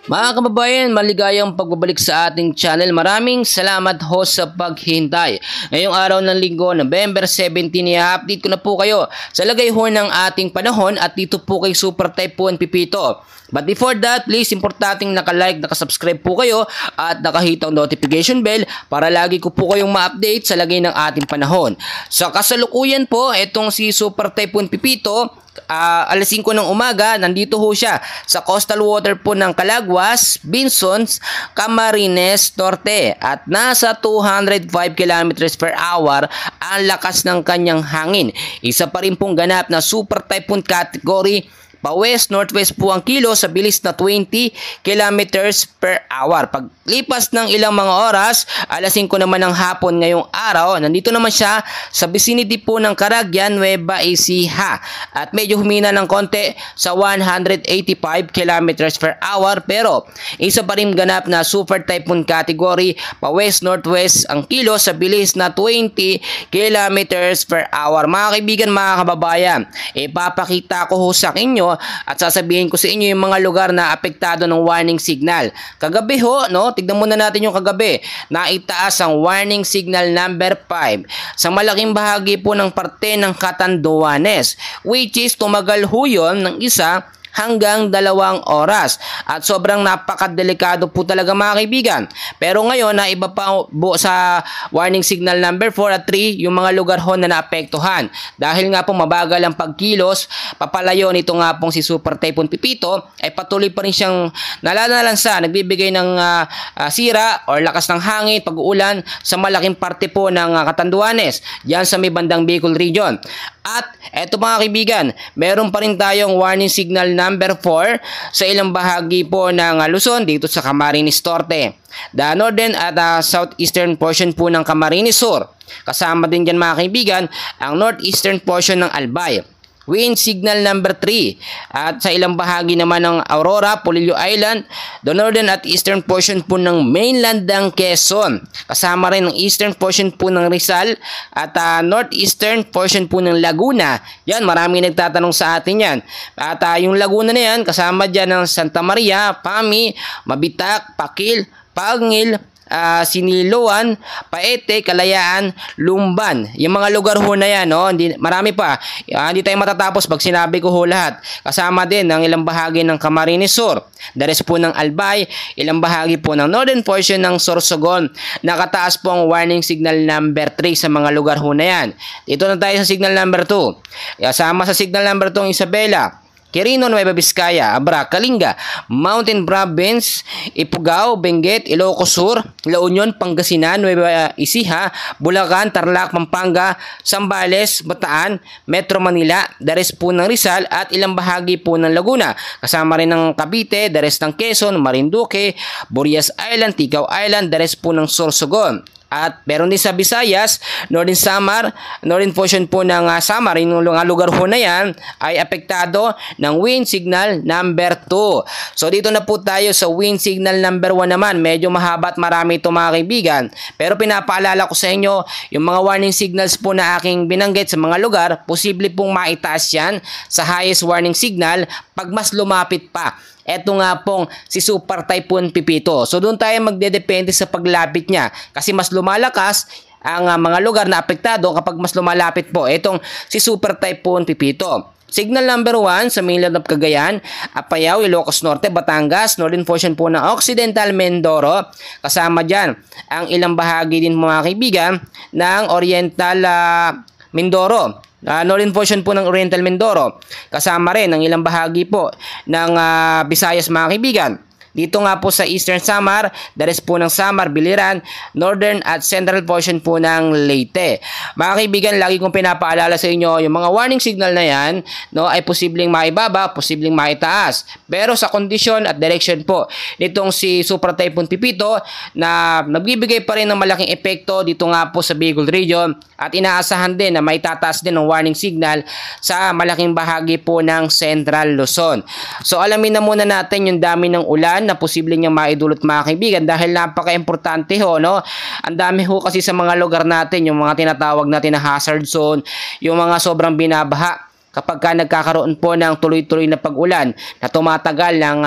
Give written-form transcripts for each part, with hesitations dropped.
Mga kababayan, maligayang pagbabalik sa ating channel. Maraming salamat ho sa paghihintay. Ngayong araw ng linggo, November 17, i-update ko na po kayo sa lagay ho ng ating panahon at dito po kay Super Typhoon Pipito. But before that, please, importanteng naka-like, naka-subscribe po kayo at nakahit ang notification bell para lagi ko po kayong ma-update sa lagay ng ating panahon. Sa kasalukuyan po, itong si Super Typhoon Pipito, alas 5 ng umaga, nandito ho siya sa coastal water po ng Calaguas, Binzons, Camarines Norte at nasa 205 kilometers per hour ang lakas ng kanyang hangin. Isa pa rin pong ganap na super typhoon category. Pa-west-northwest po ang kilo sa bilis na 20 kilometers per hour. Paglipas ng ilang mga oras, alas 5 naman ng hapon ngayong araw, nandito naman siya sa vicinity po ng Caraguan, Nueva Ecija. At medyo humina ng konti sa 185 kilometers per hour. Pero isa pa rin ganap na super typhoon category. Pa-west-northwest ang kilo sa bilis na 20 kilometers per hour. Mga kaibigan, mga kababayan, ipapakita ko ho sa inyo at sasabihin ko sa inyo yung mga lugar na apektado ng warning signal. Kagabi ho, no? Tignan muna natin yung kagabi. Naitaas ang warning signal number 5 sa malaking bahagi po ng parte ng Catanduanes, which is tumagal ho yun ng 1 hanggang 2 oras. At sobrang napakadelikado po talaga, mga kaibigan. Pero ngayon, na iba pa po sa warning signal number 4 at 3, yung mga lugar ho na naapektuhan. Dahil nga po mabagal ang pagkilos, papalayo nito nga pong si Super Typhoon Pipito, ay patuloy pa rin siyang nalalalansa, nagbibigay ng sira or lakas ng hangin, pag-uulan sa malaking parte po ng Catanduanes, diyan sa may bandang Bicol region. At eto, mga kaibigan, meron pa rin tayong warning signal number 4 sa ilang bahagi po ng Luzon dito sa Camarines Norte, the northern at southeastern portion po ng Camarines Sur. Kasama din dyan, mga kaibigan, ang northeastern portion ng Albay. Wind signal number 3 at sa ilang bahagi naman ng Aurora, Polillo Island, the northern at eastern portion po ng mainland ng Quezon. Kasama rin ang eastern portion po ng Rizal at northeastern portion po ng Laguna. Yan, marami nagtatanong sa atin yan. At yung Laguna na yan, kasama dyan ng Santa Maria, Pami, Mabitak, Pakil, Pangil, Siniloan, Paete, Kalayaan, Lumban. Yung mga lugar ho na yan, no? Marami pa. Hindi tayo matatapos pag sinabi ko ho lahat. Kasama din ang ilang bahagi ng Camarines Sur, the rest po ng Albay, ilang bahagi po ng northern portion ng Sorsogon. Nakataas po ang warning signal number 3 sa mga lugar ho na yan. Dito na tayo sa signal number 2. Kasama sa signal number 2 ang Isabela, Quirino, Nueva Vizcaya, Abra, Kalinga, Mountain Province, Ifugao, Benguet, Ilocos Sur, La Union, Pangasinan, Nueva Ecija, Bulacan, Tarlac, Pampanga, Zambales, Bataan, Metro Manila, dares po ng Rizal at ilang bahagi po ng Laguna. Kasama rin ng Cavite, dares ng Quezon, Marinduque, Burias Island, Tigao Island, dares po ng Sorsogon. At meron din sa Visayas, Northern Samar, northern portion po ng Samar, yung mga lugar po na yan ay apektado ng wind signal number 2. So dito na po tayo sa wind signal number 1 naman. Medyo mahaba at marami ito, mga kaibigan. Pero pinapaalala ko sa inyo, yung mga warning signals po na aking binanggit sa mga lugar, posible pong maitaas yan sa highest warning signal pag mas lumapit pa. Eto nga pong si Super Typhoon Pipito. So doon tayo magdedepende sa paglapit niya kasi mas lumalakas ang mga lugar na apektado kapag mas lumalapit po itong si Super Typhoon Pipito. Signal number 1 sa mainland of Cagayan, Apayao, Ilocos Norte, Batangas, northern portion po ng Occidental Mindoro. Kasama dyan ang ilang bahagi din, mga kaibigan, ng Oriental Mindoro. Northern portion po ng Oriental Mindoro. Kasama rin ang ilang bahagi po ng Visayas, mga kaibigan. Dito nga po sa Eastern Samar, the rest po ng Samar, Biliran, Northern at Central portion po ng Leyte. Mga kaibigan, lagi kong pinapaalala sa inyo, yung mga warning signal na yan, no, ay posibleng maibaba, posibleng maitaas. Pero sa kondisyon at direction po nitong si Super Typhoon Pipito na nagbibigay pa rin ng malaking epekto dito nga po sa Bicol region at inaasahan din na may tataas din ng warning signal sa malaking bahagi po ng Central Luzon. So alamin na muna natin yung dami ng ulan na posibleng niyang maidulot, mga kaibigan, dahil napaka-importante ho, no? Ang dami ho kasi sa mga lugar natin, yung mga tinatawag natin na hazard zone, yung mga sobrang binabaha kapag ka nagkakaroon po ng tuloy-tuloy na pag-ulan na tumatagal ng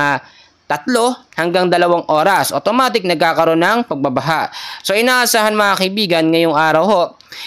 3 hanggang 2 oras. Automatic nagkakaroon ng pagbabaha. So inaasahan mga kaibigan ngayong araw ho,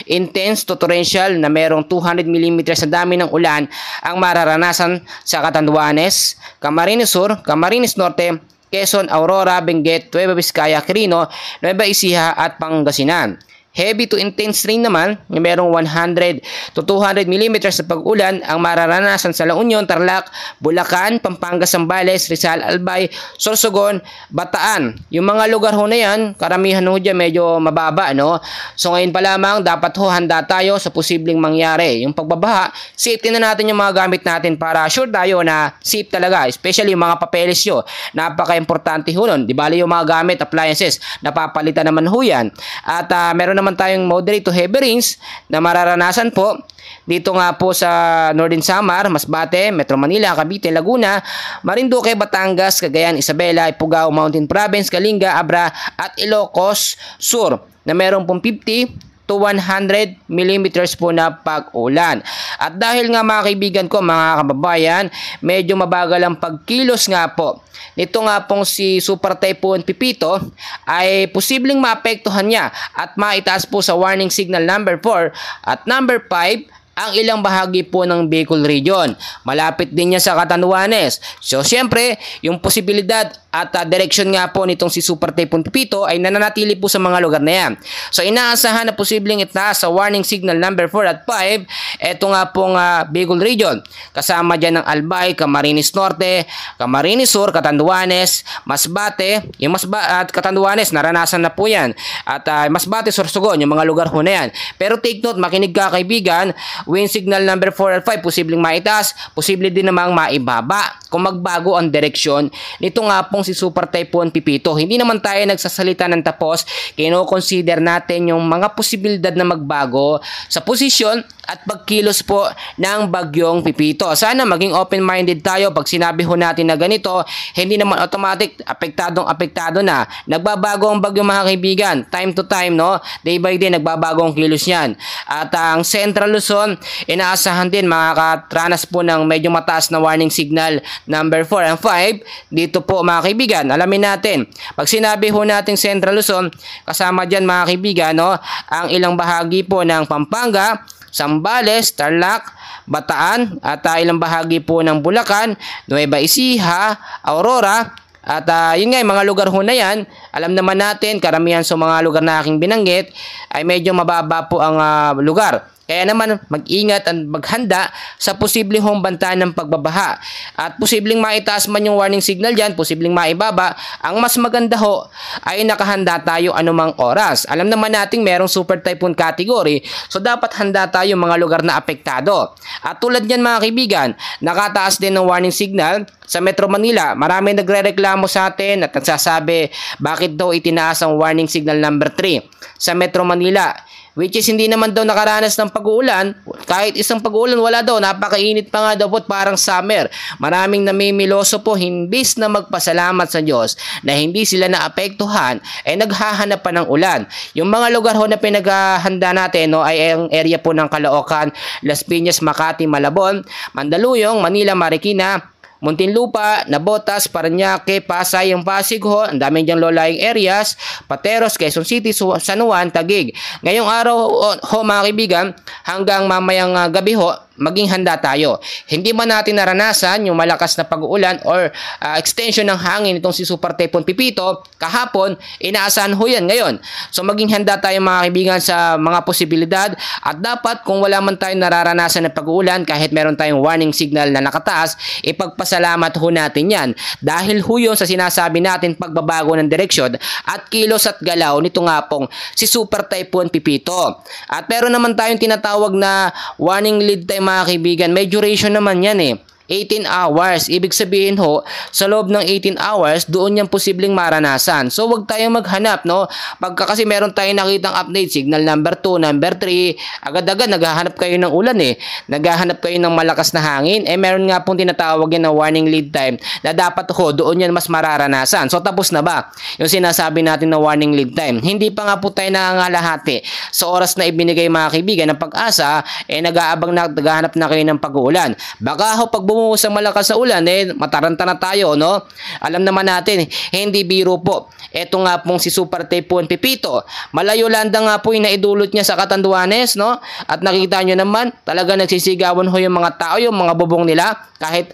intense to torrential na merong 200 mm na dami ng ulan ang mararanasan sa Catanduanes, Camarines Sur, Camarines Norte, Quezon, Aurora, Benguet, Nueva Vizcaya, Quirino, Nueva Ecija at Pangasinan. Heavy to intense rain naman, merong 100 to 200 mm na pag-ulan ang mararanasan sa La Union, Tarlac, Bulacan, Pampanga, Zambales, Rizal, Albay, Sorsogon, Bataan. Yung mga lugar ho na yan, karamihan ho dyan medyo mababa, no? So ngayon pa lamang, dapat ho handa tayo sa posibleng mangyari. Yung pagbabaha, safety na natin yung mga gamit natin para sure tayo na safe talaga. Especially yung mga papeles nyo. Napaka-importante ho nun. Di bali yung mga gamit, appliances, napapalitan naman ho yan. At meron naman tayong moderate to heavy rains na mararanasan po dito nga po sa Northern Samar, Masbate, Metro Manila, Cavite, Laguna, Marinduque, Batangas, Cagayan, Isabela, Ifugao, Mountain Province, Kalinga, Abra at Ilocos Sur na meron pong 50 to 100 mm po na pag-ulan. At dahil nga mga kaibigan ko, mga kababayan, medyo mabagal ang pagkilos nga po nito nga pong si Super Typhoon Pipito ay posibleng maapektuhan niya at maitaas po sa warning signal number 4 at number 5 ang ilang bahagi po ng Bicol Region. Malapit din niya sa Catanduanes. So, siyempre, yung posibilidad at direksyon nga po nitong si Super Typhoon Pipito ay nananatili po sa mga lugar na yan. So, inaasahan na posibleng itaas sa warning signal number 4 at 5. Ito nga pong Bicol Region. Kasama dyan ng Albay, Camarines Norte, Camarines Sur, Catanduanes, Masbate. Yung at Catanduanes, naranasan na po yan. At Masbate, Sorsogon, yung mga lugar ho na yan. Pero take note, makinig ka kaibigan, wind signal number 4 at 5, posibleng maitaas, posible din namang maibaba kung magbago ang direksyon nito nga pong si Super Typhoon Pipito. Hindi naman tayo nagsasalita ng tapos, kino-consider natin yung mga posibilidad na magbago sa posisyon at pagkilos po ng bagyong Pipito. Sana maging open-minded tayo pag sinabi ho natin na ganito, hindi naman automatic apektado na. Nagbabago ang bagyo mga kaibigan, time to time, no? Day by day nagbabago ang kilos niyan. At ang Central Luzon, inaasahan din makakaranas po ng medyo mataas na warning signal number 4 and 5. Dito po mga kaibigan, alamin natin. Pag sinabi ho natin Central Luzon, kasama dyan mga kaibigan, no, ang ilang bahagi po ng Pampanga, Zambales, Tarlac, Bataan, at ilang bahagi po ng Bulacan, Nueva Ecija, Aurora. At yun nga, mga lugar ho na yan, alam naman natin, karamihan sa mga lugar na aking binanggit ay medyo mababa po ang lugar. Kaya naman mag-ingat at maghanda sa posibleng banta ng pagbabaha. At posibleng maitaas man yung warning signal dyan, posibleng maibaba. Ang mas maganda ho ay nakahanda tayo anumang oras. Alam naman natin merong super typhoon category, so dapat handa tayo mga lugar na apektado. At tulad niyan mga kaibigan, nakataas din ng warning signal sa Metro Manila. Marami nagrereklamo sa atin at nagsasabi bakit daw itinaas ang warning signal number 3 sa Metro Manila. Which is hindi naman daw nakaranas ng pag-uulan. Kahit isang pag-uulan wala daw. Napakainit pa nga daw po, parang summer. Maraming namimiloso po, himbis na magpasalamat sa Diyos na hindi sila naapektuhan, ay naghahanap pa ng ulan. Yung mga lugar ho na pinaghahanda natin, no, ay ang area po ng Caloocan, Las Piñas, Makati, Malabon, Mandaluyong, Manila, Marikina, Muntinlupa, Nabotas, Parañaque, Pasay, yung Pasig ho, ang daming diyang low-lying areas, Pateros, Quezon City, San Juan, Taguig. Ngayong araw ho mga kaibigan, hanggang mamayang gabi ho, maging handa tayo. Hindi man natin naranasan yung malakas na pag-uulan or extension ng hangin itong si Super Typhoon Pipito kahapon, inaasahan ho yan ngayon. So maging handa tayo mga kaibigan sa mga posibilidad at dapat kung wala man tayong nararanasan na pag-uulan kahit meron tayong warning signal na nakataas, ipagpasalamat ho natin yan. Dahil ho yun sa sinasabi natin pagbabago ng direksyon at kilos at galaw nito nga pong si Super Typhoon Pipito. At meron naman tayong tinatawag na warning lead time mga kaibigan, may duration naman yan 18 hours. Ibig sabihin ho, sa loob ng 18 hours, doon yan posibleng maranasan. So, wag tayong maghanap, no? Pagka kasi meron tayong nakitang update, signal number 2, number 3, agad-agad naghahanap kayo ng ulan Naghahanap kayo ng malakas na hangin. Meron nga pong tinatawag yan na warning lead time na dapat ho, doon yan mas mararanasan. So, tapos na ba yung sinasabi natin na warning lead time? Hindi pa nga po tayo nangangalahati. Sa oras na ibinigay mga kaibigan ng pag-asa, nag-aabang na, naghahanap na kayo ng pag-uulan. Baka ho, pag umuusang malakas na ulan, mataranta na tayo, no? Alam naman natin, hindi biro po. Ito nga pong si Super Typhoon Pipito. Malayo landa nga po yung naidulot niya sa Catanduanes, no? At nakita nyo naman, talaga nagsisigawan ho yung mga tao, yung mga bubong nila. Kahit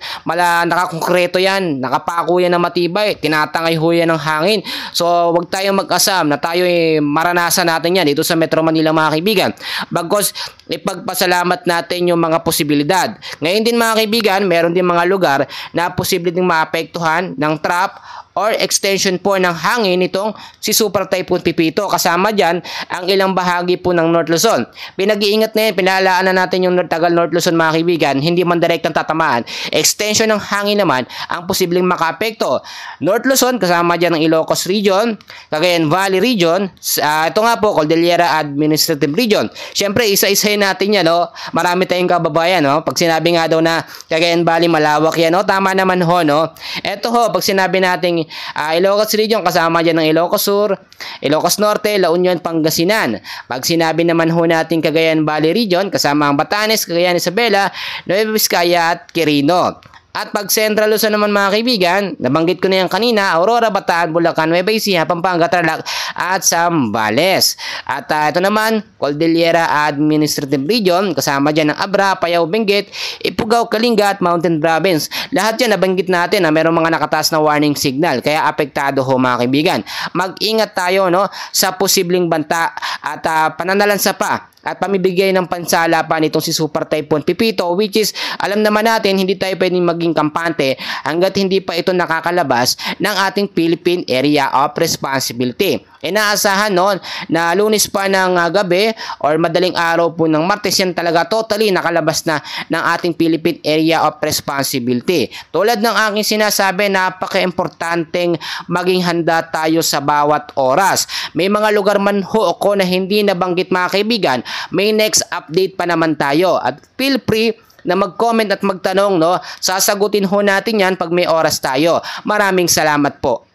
nakakongkreto yan, nakapako yan ng matibay, tinatangay ho yan ng hangin. So, wag tayong mag-asam na tayo maranasan natin yan dito sa Metro Manila, mga kaibigan. Bagkos, ipagpasalamat natin yung mga posibilidad. Ngayon din, mga kaibigan, meron din mga lugar na posible ding maapektuhan ng trap or extension po ng hangin nitong si Super Typhoon Pipito. Kasama dyan ang ilang bahagi po ng North Luzon. Pinag-iingat na yan, pinahalaaan na natin yung Tagal North Luzon, mga kaibigan, hindi man direktang tatamaan. Extension ng hangin naman ang posibleng makaapekto. North Luzon, kasama dyan ng Ilocos Region, Cagayan Valley Region, ito nga po, Cordillera Administrative Region. Siyempre, isa-isahin natin yan, no? Marami tayong kababayan, no? Pag sinabi nga daw na Cagayan Valley malawak yan, no? Tama naman ho, no? Ito ho, pag sinabi natin Ilocos Region, kasama dyan ng Ilocos Sur, Ilocos Norte, La Union, Pangasinan. Pag sinabi naman ho natin Cagayan Valley Region, kasama ang Batanes, Cagayan, Isabela, Nueva Vizcaya at Quirino. At pag Central Luzon naman, mga kaibigan, nabanggit ko na yan kanina, Aurora, Bataan, Bulacan, Nueva Ecija, Pampanga, Tarlac at Zambales. At ito naman, Cordillera Administrative Region, kasama dyan ng Abra, Payao, Benguet, Ifugao, Kalinga at Mountain Province. Lahat yan nabanggit natin na mayroong mga nakataas na warning signal, kaya apektado ho, mga kaibigan. Mag-ingat tayo, no, sa posibleng banta at pananalansa pa at pamibigay ng pansala pa nitong si Super Typhoon Pipito, which is, alam naman natin, hindi tayo pwedeng maging kampante hanggat hindi pa ito nakakalabas ng ating Philippine Area of Responsibility. Inaasahan noon na Lunes pa ng gabi or madaling araw po ng Martes yan talaga totally nakalabas na ng ating Philippine Area of Responsibility. Tulad ng aking sinasabi, napaka-importanteng maging handa tayo sa bawat oras. May mga lugar man ho ako na hindi nabanggit, mga kaibigan, may next update pa naman tayo at feel free na mag-comment at magtanong, no? Sasagutin ho natin yan pag may oras tayo. Maraming salamat po.